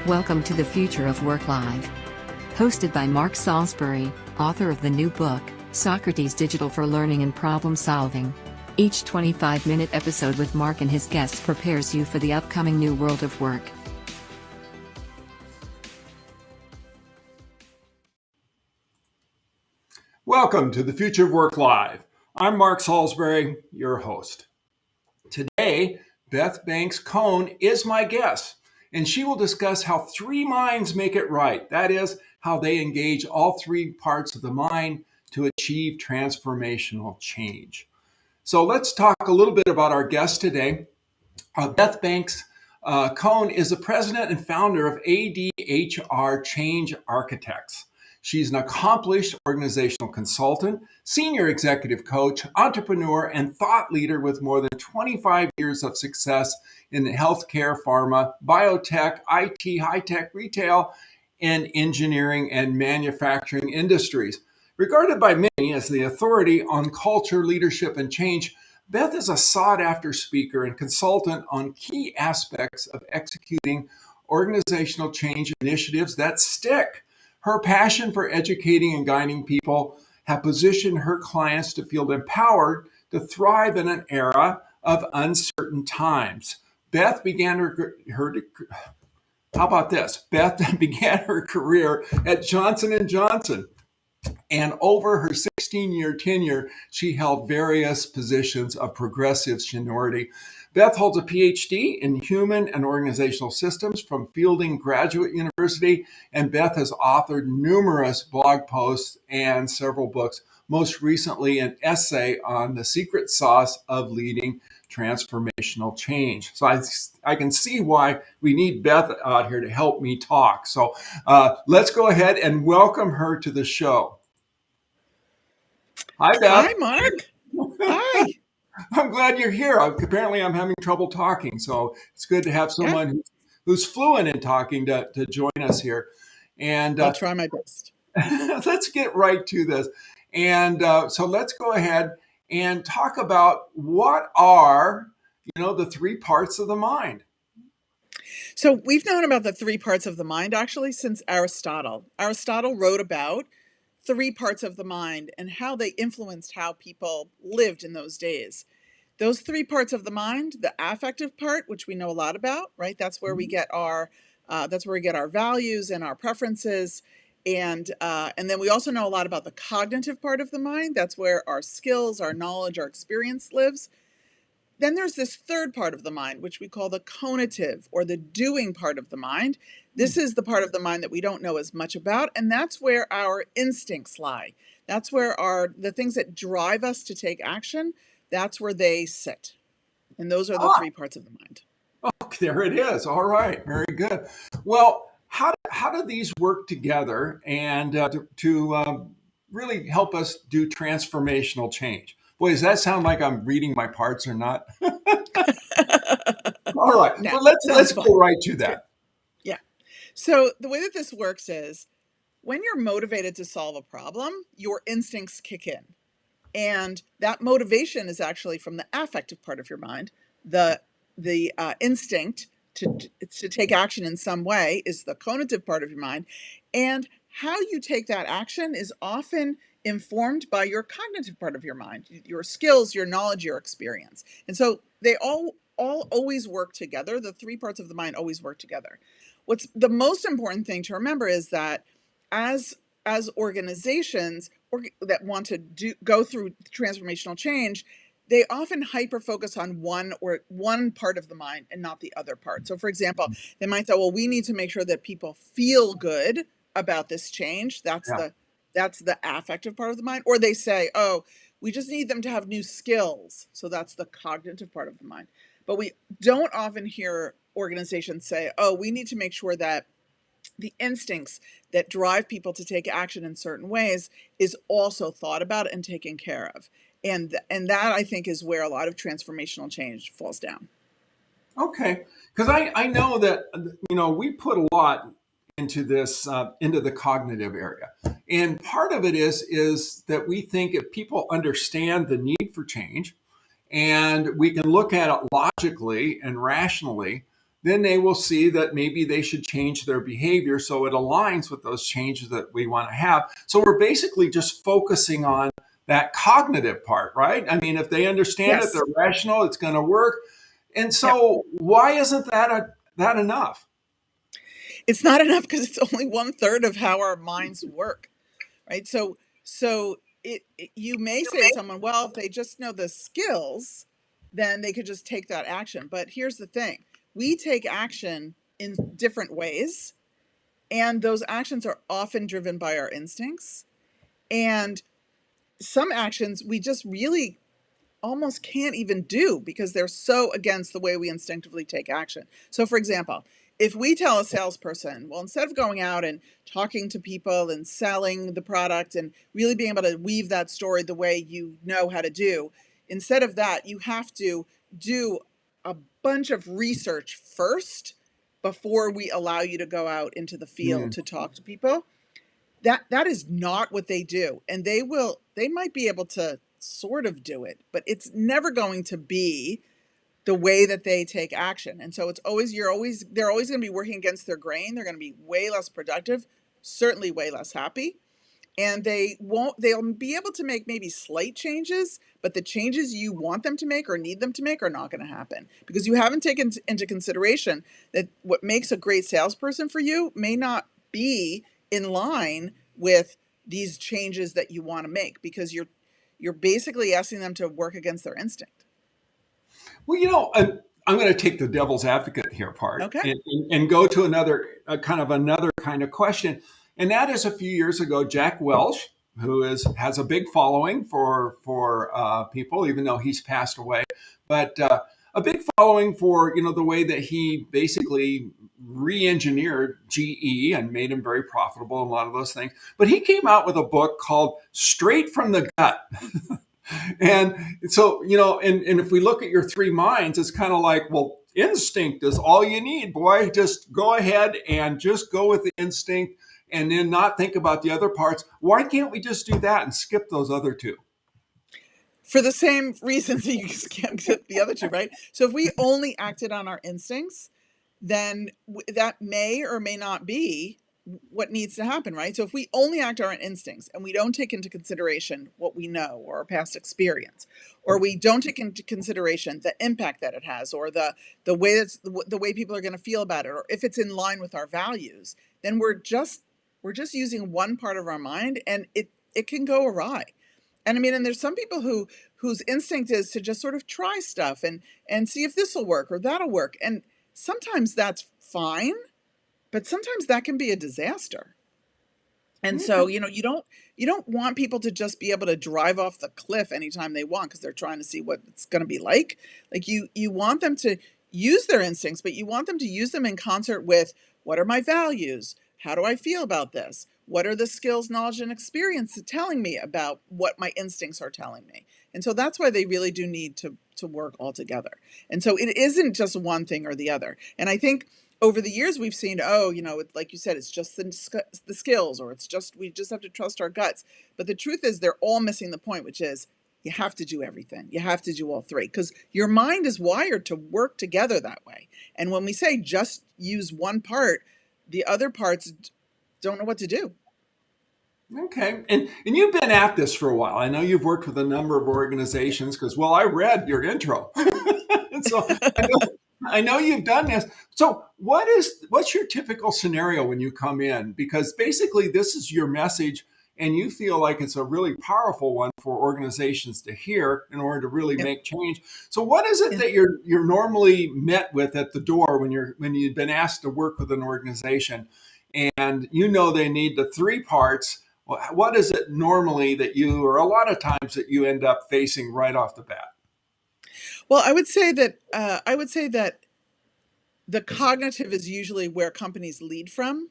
Welcome to the Future of Work Live. Hosted by Mark Salisbury, author of the new book, Socrates Digital for Learning and Problem Solving. Each 25-minute episode with Mark and his guests prepares you for the upcoming new world of work. Welcome to the Future of Work Live. I'm Mark Salisbury, your host. Today, Beth Banks Cohn is my guest, and she will discuss how three minds make it right. That is, how they engage all three parts of the mind to achieve transformational change. So let's talk a little bit about our guest today. Beth Banks Cohn is the president and founder of ADHR Change Architects. She's an accomplished organizational consultant, senior executive coach, entrepreneur, and thought leader with more than 25 years of success in healthcare, pharma, biotech, IT, high-tech, retail, and engineering and manufacturing industries. Regarded by many as the authority on culture, leadership, and change, Beth is a sought-after speaker and consultant on key aspects of executing organizational change initiatives that stick. Her passion for educating and guiding people have positioned her clients to feel empowered to thrive in an era of uncertain times. Beth began Beth began her career at Johnson & Johnson. And over her 16-year tenure, she held various positions of progressive seniority. Beth holds a PhD in human and organizational systems from Fielding Graduate University, and Beth has authored numerous blog posts and several books, most recently an essay on the secret sauce of leading transformational change. So I can see why we need Beth out here to help me talk. So let's go ahead and welcome her to the show. Hi, Beth. Hi, Mark. Hi. I'm glad you're here. Apparently, I'm having trouble talking, so it's good to have someone who's fluent in talking to join us here. And I'll try my best. Let's get right to this. And so let's go ahead and talk about what are, the three parts of the mind. So we've known about the three parts of the mind actually since Aristotle. Aristotle wrote about three parts of the mind and how they influenced how people lived in those days. Those three parts of the mind, the affective part, which we know a lot about, right? That's where we get our values and our preferences. And then we also know a lot about the cognitive part of the mind. That's where our skills, our knowledge, our experience lives. Then there's this third part of the mind, which we call the conative or the doing part of the mind. This is the part of the mind that we don't know as much about, and that's where our instincts lie. That's where the things that drive us to take action, that's where they sit. And those are the three parts of the mind. Oh, there it is. All right. Very good. Well, how do these work together and to really help us do transformational change? Boy, does that sound like I'm reading my parts or not? All right. No, well, let's go right to that. Yeah. So the way that this works is when you're motivated to solve a problem, your instincts kick in. And that motivation is actually from the affective part of your mind. The instinct to take action in some way is the conative part of your mind. And how you take that action is often informed by your cognitive part of your mind, your skills, your knowledge, your experience. And so they all always work together. The three parts of the mind always work together. What's the most important thing to remember is that as organizations that want to go through transformational change, they often hyper focus on one part of the mind and not the other part. So for example, they might say, well, we need to make sure that people feel good about this change. That's the affective part of the mind. Or they say, oh, we just need them to have new skills. So that's the cognitive part of the mind. But we don't often hear organizations say, oh, we need to make sure that the instincts that drive people to take action in certain ways is also thought about and taken care of. And that, I think, is where a lot of transformational change falls down. Okay. Because I know that, we put a lot into this, into the cognitive area. And part of it is that we think if people understand the need for change and we can look at it logically and rationally, then they will see that maybe they should change their behavior so it aligns with those changes that we want to have. So we're basically just focusing on that cognitive part, right? I mean, if they understand it, Yes. they're rational, it's going to work. And Yep. so why isn't that enough? It's not enough because it's only one third of how our minds work, right? So you may say to someone, well, if they just know the skills, then they could just take that action. But here's the thing: we take action in different ways, and those actions are often driven by our instincts. And some actions we just really almost can't even do because they're so against the way we instinctively take action. So, for example, if we tell a salesperson, well, instead of going out and talking to people and selling the product and really being able to weave that story the way you know how to do, instead of that, you have to do a bunch of research first before we allow you to go out into the field Mm. to talk to people. That is not what they do, and they might be able to sort of do it, but it's never going to be the way that they take action. And so it's always they're always going to be working against their grain. They're going to be way less productive, certainly way less happy, and they'll be able to make maybe slight changes, but the changes you want them to make or need them to make are not going to happen because you haven't taken into consideration that what makes a great salesperson for you may not be in line with these changes that you want to make because you're basically asking them to work against their instinct. Well, I'm going to take the devil's advocate here part Okay. and go to another kind of question. And that is a few years ago, Jack Welch, who has a big following for people, even though he's passed away, but a big following for, the way that he basically re-engineered GE and made him very profitable and a lot of those things. But he came out with a book called Straight from the Gut. And so, and if we look at your three minds, it's kind of like, well, instinct is all you need, boy. Just go ahead and just go with the instinct and then not think about the other parts. Why can't we just do that and skip those other two? For the same reasons that you can't skip the other two, right? So if we only acted on our instincts, then that may or may not be what needs to happen, right? So if we only act on our instincts and we don't take into consideration what we know or our past experience, or we don't take into consideration the impact that it has, or the way the way people are going to feel about it, or if it's in line with our values, then we're just using one part of our mind, and it can go awry. And I mean, and there's some people whose instinct is to just sort of try stuff and see if this will work or that'll work. And sometimes that's fine, but sometimes that can be a disaster. And so, you don't want people to just be able to drive off the cliff anytime they want because they're trying to see what it's going to be like. Like you want them to use their instincts, but you want them to use them in concert with what are my values? How do I feel about this? What are the skills, knowledge, and experience telling me about what my instincts are telling me? And so that's why they really do need to work all together. And so it isn't just one thing or the other. And I think over the years we've seen, it's like you said, it's just the skills, or we just have to trust our guts. But the truth is they're all missing the point, which is you have to do everything. You have to do all three because your mind is wired to work together that way. And when we say just use one part, the other parts don't know what to do. Okay. And you've been at this for a while. I know you've worked with a number of organizations because, well, I read your intro. And so I know you've done this. So what's your typical scenario when you come in? Because basically this is your message and you feel like it's a really powerful one for organizations to hear in order to really Yep. make change. So what is it that you're normally met with at the door when you've been asked to work with an organization and they need the three parts? What is it normally that or a lot of times that you end up facing right off the bat? Well, I would say that the cognitive is usually where companies lead from,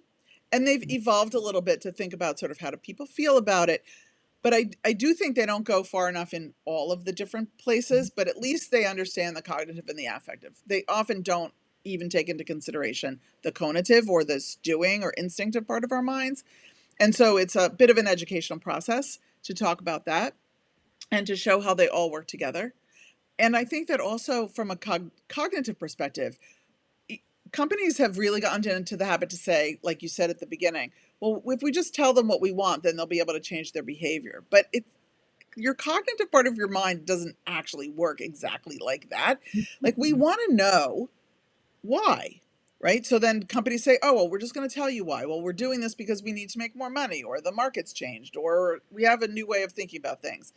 and they've evolved a little bit to think about sort of how do people feel about it. But I do think they don't go far enough in all of the different places, but at least they understand the cognitive and the affective. They often don't even take into consideration the conative or the doing or instinctive part of our minds. And so it's a bit of an educational process to talk about that and to show how they all work together. And I think that also from a cognitive perspective, companies have really gotten into the habit to say, like you said at the beginning, well, if we just tell them what we want, then they'll be able to change their behavior. But your cognitive part of your mind doesn't actually work exactly like that. Like, we want to know why, right? So then companies say, oh, well, we're just going to tell you why. Well, we're doing this because we need to make more money, or the market's changed, or we have a new way of thinking about things.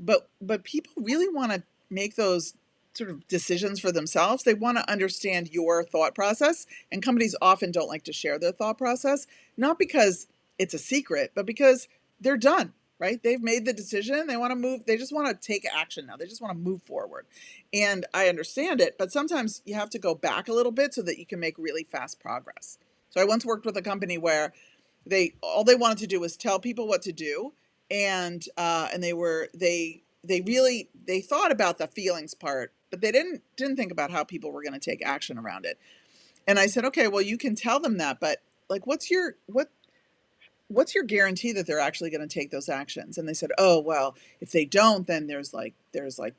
But people really want to make those sort of decisions for themselves. They want to understand your thought process, and companies often don't like to share their thought process, not because it's a secret, but because they're done, right? They've made the decision. They want to move. They just want to take action now. They just want to move forward. And I understand it, but sometimes you have to go back a little bit so that you can make really fast progress. So I once worked with a company where all they wanted to do was tell people what to do, and they thought about the feelings part, but they didn't think about how people were going to take action around it. And I said, okay, well, you can tell them that, but like, what's your guarantee that they're actually going to take those actions? And they said, oh, well, if they don't, then there's like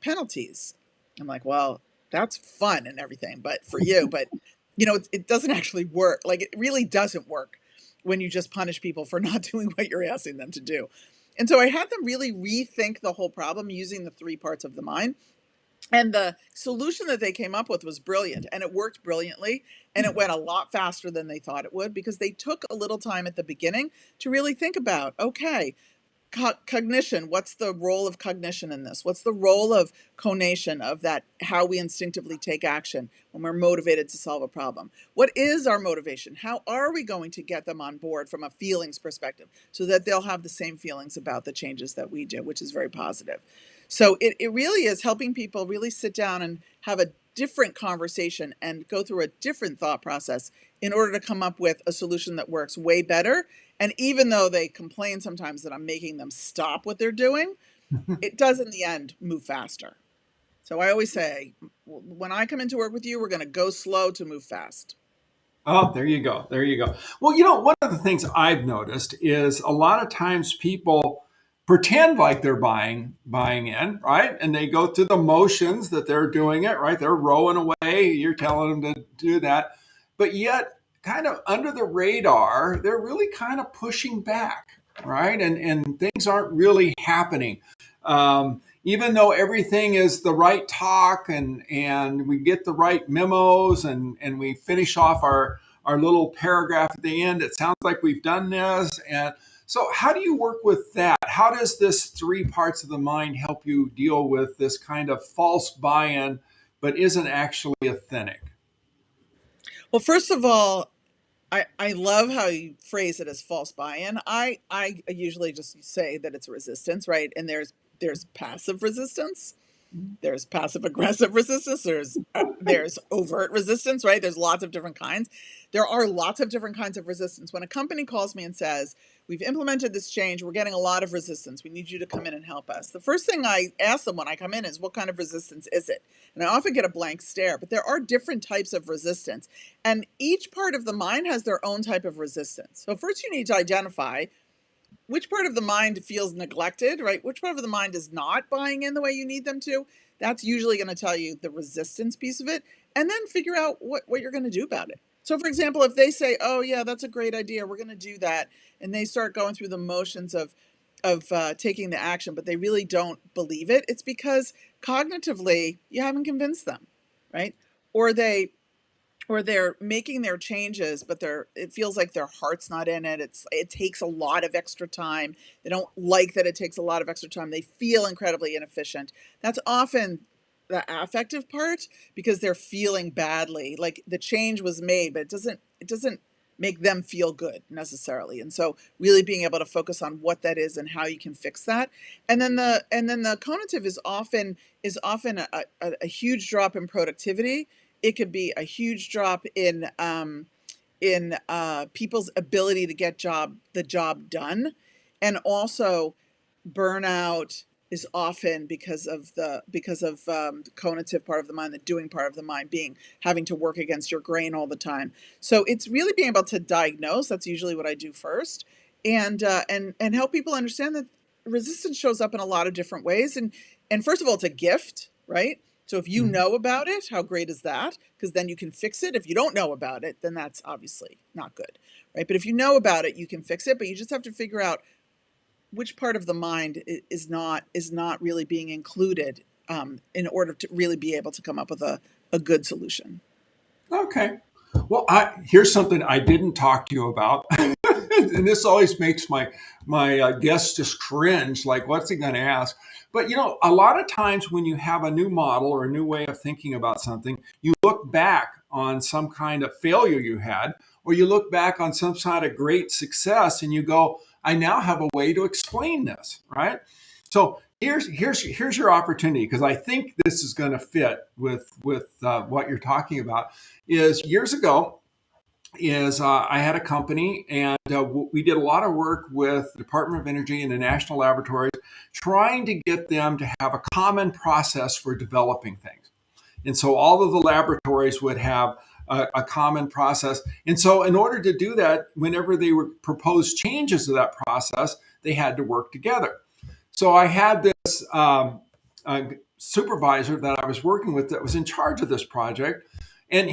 penalties. I'm like, well, that's fun and everything, but for you, but it doesn't actually work. Like, it really doesn't work when you just punish people for not doing what you're asking them to do. And so I had them really rethink the whole problem using the 3 parts of the mind. And the solution that they came up with was brilliant, and it worked brilliantly, and it went a lot faster than they thought it would, because they took a little time at the beginning to really think about, okay, cognition, what's the role of cognition in this? What's the role of conation, of that, how we instinctively take action when we're motivated to solve a problem? What is our motivation? How are we going to get them on board from a feelings perspective so that they'll have the same feelings about the changes that we do, which is very positive. So it really is helping people really sit down and have a different conversation and go through a different thought process in order to come up with a solution that works way better. And even though they complain sometimes that I'm making them stop what they're doing, it does in the end move faster. So I always say, when I come into work with you, we're going to go slow to move fast. Oh, there you go. There you go. Well, one of the things I've noticed is a lot of times people pretend like they're buying in, right? And they go through the motions that they're doing it, right? They're rowing away. You're telling them to do that. But yet, kind of under the radar, they're really kind of pushing back, right? And things aren't really happening. Even though everything is the right talk, and we get the right memos, and we finish off our little paragraph at the end, it sounds like we've done this. And so how do you work with that? How does this 3 parts of the mind help you deal with this kind of false buy-in, but isn't actually authentic? Well, first of all, I love how you phrase it as false buy-in. I usually just say that it's resistance, right? And there's passive resistance, there's passive aggressive resistance, there's overt resistance, right? There's lots of different kinds. There are lots of different kinds of resistance. When a company calls me and says, we've implemented this change, we're getting a lot of resistance, we need you to come in and help us, the first thing I ask them when I come in is, what kind of resistance is it? And I often get a blank stare, but there are different types of resistance, and each part of the mind has their own type of resistance. So first you need to identify which part of the mind feels neglected, right? Which part of the mind is not buying in the way you need them to. That's usually going to tell you the resistance piece of it, and then figure out what you're going to do about it. So for example, if they say, oh yeah, that's a great idea, we're going to do that, and they start going through the motions of taking the action, but they really don't believe it, it's because cognitively you haven't convinced them, right? Or they're making their changes, but it feels like their heart's not in it. It takes a lot of extra time. They don't like that it takes a lot of extra time. They feel incredibly inefficient. That's often the affective part, because they're feeling badly. Like the change was made, but it doesn't make them feel good necessarily. And so really being able to focus on what that is and how you can fix that. And then the conative is often a huge drop in productivity. It could be a huge drop in people's ability to get the job done, and also burnout is often because of the conative part of the mind, the doing part of the mind, having to work against your grain all the time. So it's really being able to diagnose. That's usually what I do first, and help people understand that resistance shows up in a lot of different ways. And first of all, it's a gift, right? So if you know about it, how great is that? Because then you can fix it. If you don't know about it, then that's obviously not good, right? But if you know about it, you can fix it, but you just have to figure out which part of the mind is not really being included in order to really be able to come up with a good solution. Okay. Well, here's something I didn't talk to you about, and this always makes my guests just cringe. Like, what's he going to ask? But a lot of times when you have a new model or a new way of thinking about something, you look back on some kind of failure you had, or you look back on some sort of great success, and you go, "I now have a way to explain this." Right? So here's your opportunity, because I think this is going to fit with what you're talking about. Is years ago, I had a company, and we did a lot of work with the Department of Energy and the national laboratories, trying to get them to have a common process for developing things. And so all of the laboratories would have a common process. And so in order to do that, whenever they would propose changes to that process, they had to work together. So I had this supervisor that I was working with that was in charge of this project. And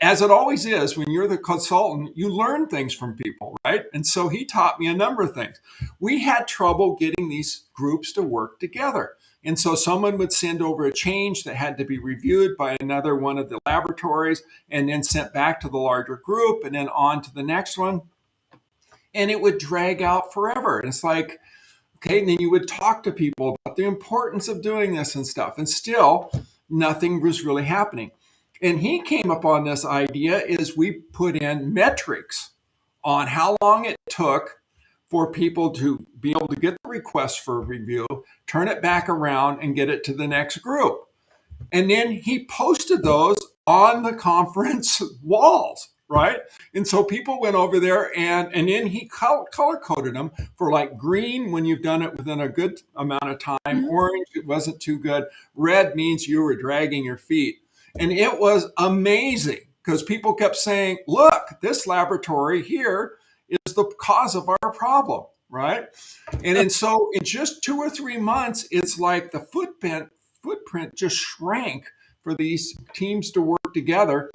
as it always is, when you're the consultant, you learn things from people, right? And so he taught me a number of things. We had trouble getting these groups to work together. And so someone would send over a change that had to be reviewed by another one of the laboratories and then sent back to the larger group and then on to the next one. And it would drag out forever. And it's like, okay, and then you would talk to people about the importance of doing this and stuff. And still, nothing was really happening. And he came up on this idea is we put in metrics on how long it took for people to be able to get the request for review, turn it back around and get it to the next group. And then he posted those on the conference walls, right? And so people went over there, and then he color coded them for like green when you've done it within a good amount of time, orange, it wasn't too good, red means you were dragging your feet. And it was amazing because people kept saying, look, this laboratory here is the cause of our problem, right? And so in just 2 or 3 months, it's like the footprint just shrank for these teams to work together.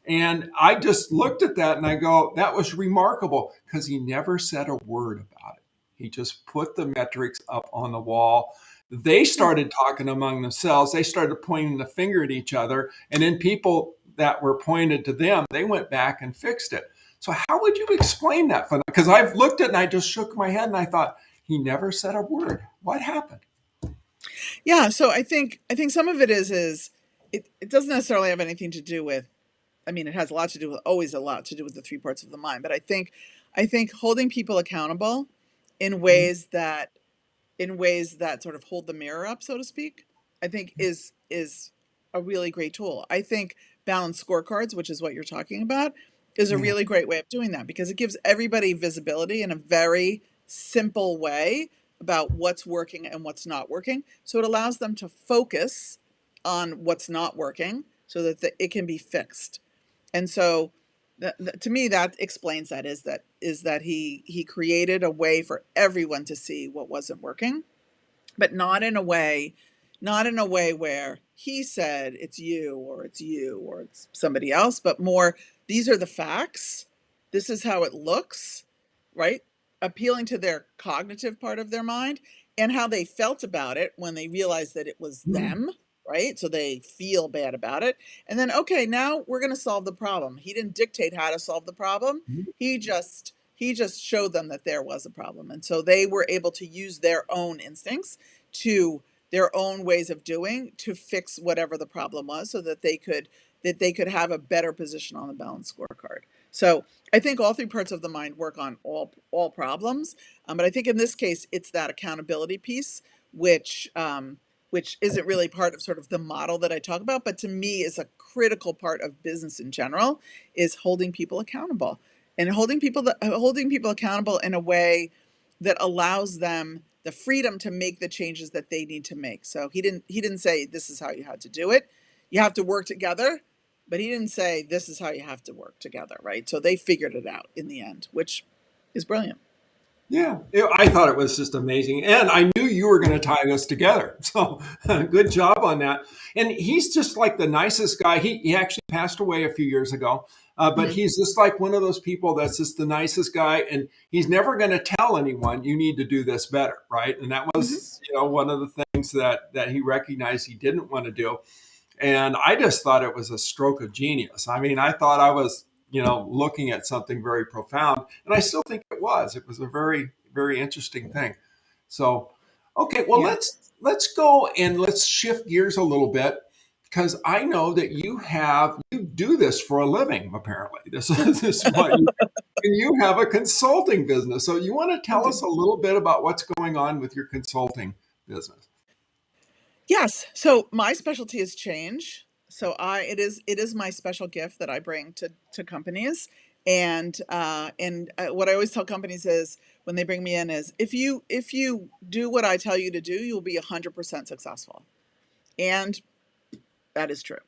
And I just looked at that and I go, that was remarkable, because he never said a word about it. He just put the metrics up on the wall. They started talking among themselves. They started pointing the finger at each other. And then people that were pointed to them, they went back and fixed it. So how would you explain that? Because I've looked at it and I just shook my head and I thought, he never said a word. What happened? Yeah, so I think some of it is it doesn't necessarily have anything to do with, I mean, it has a lot to do with, always a lot to do with the three parts of the mind, but I think holding people accountable in ways that sort of hold the mirror up, so to speak, I think is a really great tool. I think balanced scorecards, which is what you're talking about, is a really great way of doing that, because it gives everybody visibility in a very simple way about what's working and what's not working. So it allows them to focus on what's not working so that it can be fixed. And so to me, that explains that is that he created a way for everyone to see what wasn't working, but not in a way where he said it's you or it's somebody else, but more, these are the facts, this is how it looks, right? Appealing to their cognitive part of their mind and how they felt about it when they realized that it was them, right? So they feel bad about it. And then, okay, now we're going to solve the problem. He didn't dictate how to solve the problem. He just showed them that there was a problem. And so they were able to use their own instincts, to their own ways of doing, to fix whatever the problem was, so that they could have a better position on the balanced scorecard. So I think all three parts of the mind work on all problems. But I think in this case, it's that accountability piece, which isn't really part of sort of the model that I talk about, but to me is a critical part of business in general, is holding people accountable, and holding people accountable in a way that allows them the freedom to make the changes that they need to make. So he didn't say this is how you had to do it. You have to work together, but he didn't say this is how you have to work together, right? So they figured it out in the end, which is brilliant. Yeah, I thought it was just amazing. And I knew you were going to tie us together. So good job on that. And he's just like the nicest guy. He actually passed away a few years ago, but Mhm. he's just like one of those people that's just the nicest guy. And he's never going to tell anyone, you need to do this better. Right. And that Mhm. was, one of the things that he recognized he didn't want to do. And I just thought it was a stroke of genius. I mean, I thought I was, looking at something very profound. And I still think it was. It was a very, very interesting thing. So, okay, well, Yeah. let's go and let's shift gears a little bit because I know that you do this for a living. Apparently, this is what you and you have a consulting business. So, you want to I tell do. us a little bit about what's going on with your consulting business? Yes. So my specialty is change. So it is my special gift that I bring to companies. And what I always tell companies is when they bring me in is if you do what I tell you to do, you'll be 100% successful. And that is true.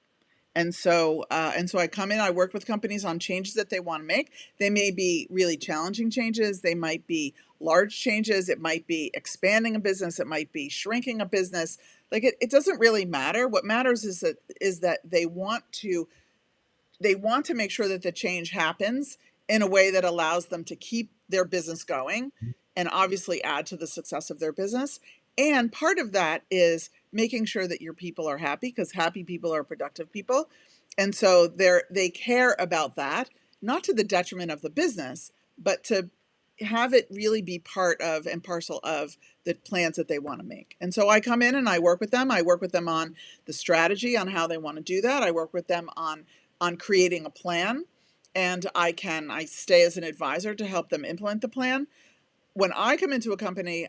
And so I come in, I work with companies on changes that they want to make. They may be really challenging changes. They might be large changes. It might be expanding a business. It might be shrinking a business. Like it doesn't really matter. What matters is that they want to make sure that the change happens in a way that allows them to keep their business going and obviously add to the success of their business. And part of that is making sure that your people are happy because happy people are productive people. And so they care about that, not to the detriment of the business, but to have it really be part of and parcel of the plans that they want to make. And so I come in and I work with them. I work with them on the strategy on how they want to do that. I work with them on creating a plan, and I stay as an advisor to help them implement the plan. When I come into a company,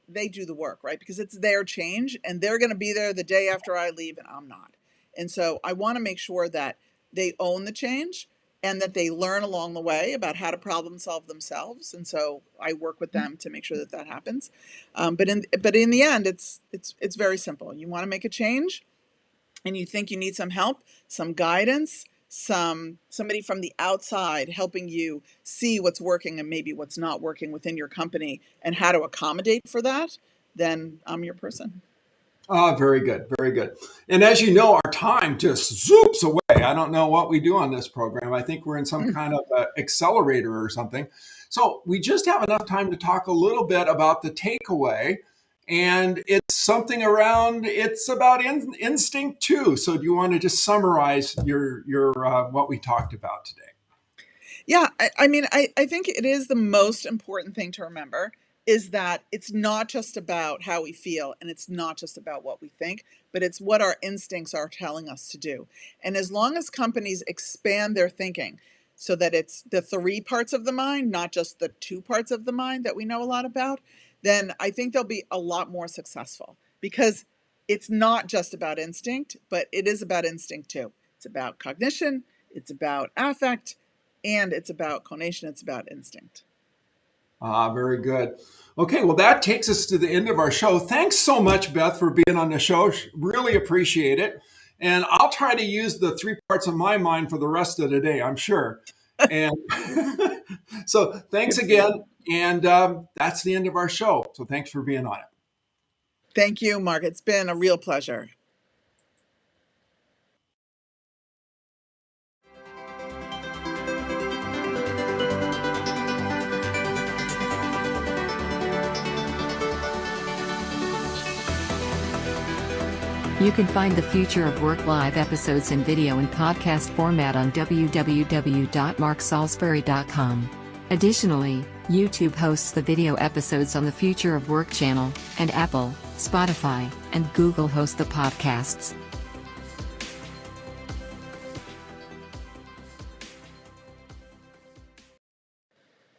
they do the work, right? Because it's their change and they're going to be there the day after I leave and I'm not. And so I want to make sure that they own the change and that they learn along the way about how to problem solve themselves. And so I work with them to make sure that that happens. But in the end, it's very simple. You want to make a change, and you think you need some help, some guidance, somebody from the outside helping you see what's working and maybe what's not working within your company and how to accommodate for that, then I'm your person. Ah, very good, very good. And as you know, our time just zoops away. I don't know what we do on this program. I think we're in some Mm. kind of accelerator or something. So we just have enough time to talk a little bit about the takeaway. And it's something around, it's about instinct too. So do you want to just summarize your what we talked about today? Yeah, I think it is the most important thing to remember is that it's not just about how we feel and it's not just about what we think, but it's what our instincts are telling us to do. And as long as companies expand their thinking so that it's the three parts of the mind, not just the two parts of the mind that we know a lot about, then I think they'll be a lot more successful because it's not just about instinct, but it is about instinct too. It's about cognition, it's about affect, and it's about conation, it's about instinct. Ah, very good. Okay, well, that takes us to the end of our show. Thanks so much, Beth, for being on the show. Really appreciate it. And I'll try to use the three parts of my mind for the rest of the day, I'm sure. And so thanks Good for you. again. And that's the end of our show. So thanks for being on it. Thank you, Mark. It's been a real pleasure. You can find the Future of Work live episodes in video and podcast format on www.marksalisbury.com. Additionally, YouTube hosts the video episodes on the Future of Work channel, and Apple, Spotify, and Google host the podcasts.